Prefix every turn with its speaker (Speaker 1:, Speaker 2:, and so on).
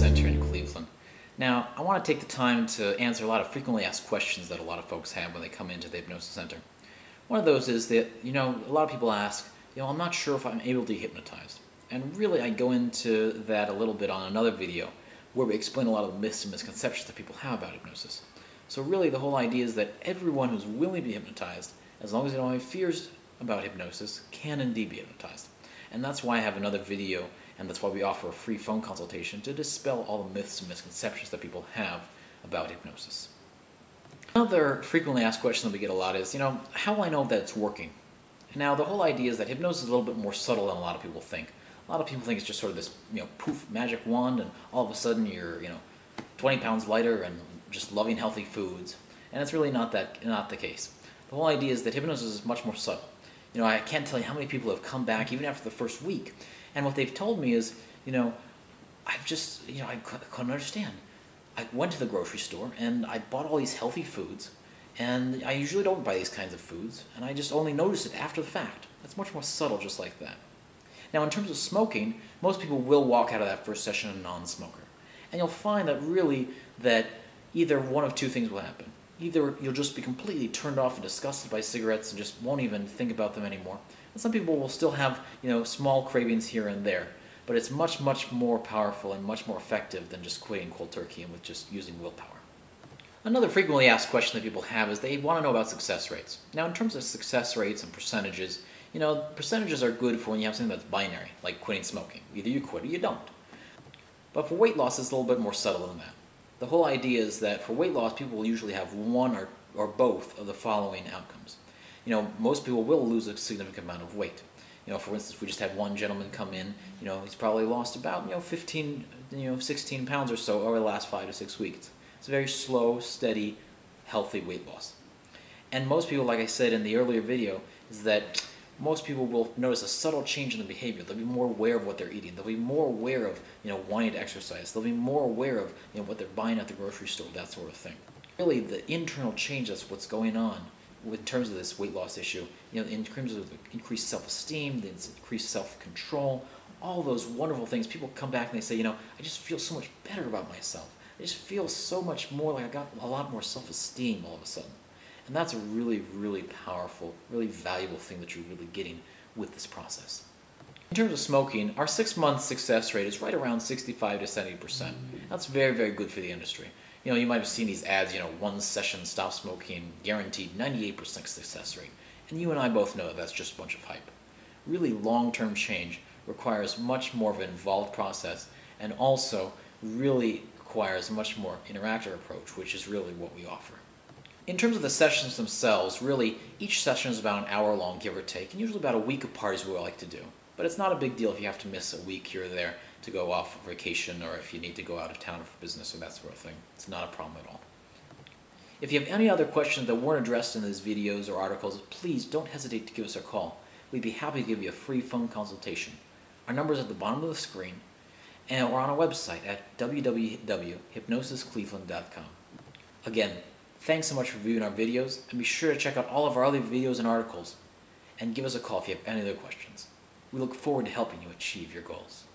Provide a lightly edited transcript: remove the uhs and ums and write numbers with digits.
Speaker 1: Center in Cleveland. Now, I want to take the time to answer a lot of frequently asked questions that a lot of folks have when they come into the Hypnosis Center. One of those is that, a lot of people ask, I'm not sure if I'm able to be hypnotized. And really, I go into that a little bit on another video where we explain a lot of the myths and misconceptions that people have about hypnosis. So really, the whole idea is that everyone who's willing to be hypnotized, as long as they don't have fears about hypnosis, can indeed be hypnotized. And that's why I have another video, and that's why we offer a free phone consultation to dispel all the myths and misconceptions that people have about hypnosis. Another frequently asked question that we get a lot is, how will I know that it's working? Now, the whole idea is that hypnosis is a little bit more subtle than a lot of people think. A lot of people think it's just sort of this, poof, magic wand, and all of a sudden you're, 20 pounds lighter and just loving healthy foods. And it's really not the case. The whole idea is that hypnosis is much more subtle. I can't tell you how many people have come back even after the first week, and what they've told me is, I couldn't understand. I went to the grocery store and I bought all these healthy foods, and I usually don't buy these kinds of foods, and I just only noticed it after the fact. It's much more subtle, just like that. Now, in terms of smoking, most people will walk out of that first session a non-smoker, and you'll find that really that either one of two things will happen. Either you'll just be completely turned off and disgusted by cigarettes and just won't even think about them anymore. And some people will still have, small cravings here and there, but it's much, much more powerful and much more effective than just quitting cold turkey and with just using willpower. Another frequently asked question that people have is they want to know about success rates. Now, in terms of success rates and percentages, percentages are good for when you have something that's binary, like quitting smoking. Either you quit or you don't. But for weight loss, it's a little bit more subtle than that. The whole idea is that for weight loss, people will usually have one or both of the following outcomes. Most people will lose a significant amount of weight. For instance, we just had one gentleman come in, he's probably lost about, 16 pounds or so over the last 5 to 6 weeks. It's a very slow, steady, healthy weight loss. And most people, like I said in the earlier video, is that most people will notice a subtle change in the behavior. They'll be more aware of what they're eating. They'll be more aware of, wanting to exercise. They'll be more aware of, what they're buying at the grocery store, that sort of thing. Really, the internal change, that's what's going on in terms of this weight loss issue, in terms of the increased self-esteem, the increased self-control, all those wonderful things. People come back and they say, I just feel so much better about myself. I just feel so much more like I got a lot more self-esteem all of a sudden. And that's a really, really powerful, really valuable thing that you're really getting with this process. In terms of smoking, our 6-month success rate is right around 65 to 70%. That's very, very good for the industry. You might have seen these ads, one session, stop smoking, guaranteed 98% success rate. And you and I both know that that's just a bunch of hype. Really long-term change requires much more of an involved process, and also really requires a much more interactive approach, which is really what we offer. In terms of the sessions themselves, really, each session is about an hour long, give or take, and usually about a week apart is what I like to do. But it's not a big deal if you have to miss a week here or there to go off on vacation, or if you need to go out of town for business or that sort of thing. It's not a problem at all. If you have any other questions that weren't addressed in these videos or articles, please don't hesitate to give us a call. We'd be happy to give you a free phone consultation. Our number is at the bottom of the screen, and we're on our website at www.hypnosiscleveland.com. Again, thanks so much for viewing our videos, and be sure to check out all of our other videos and articles, and give us a call if you have any other questions. We look forward to helping you achieve your goals.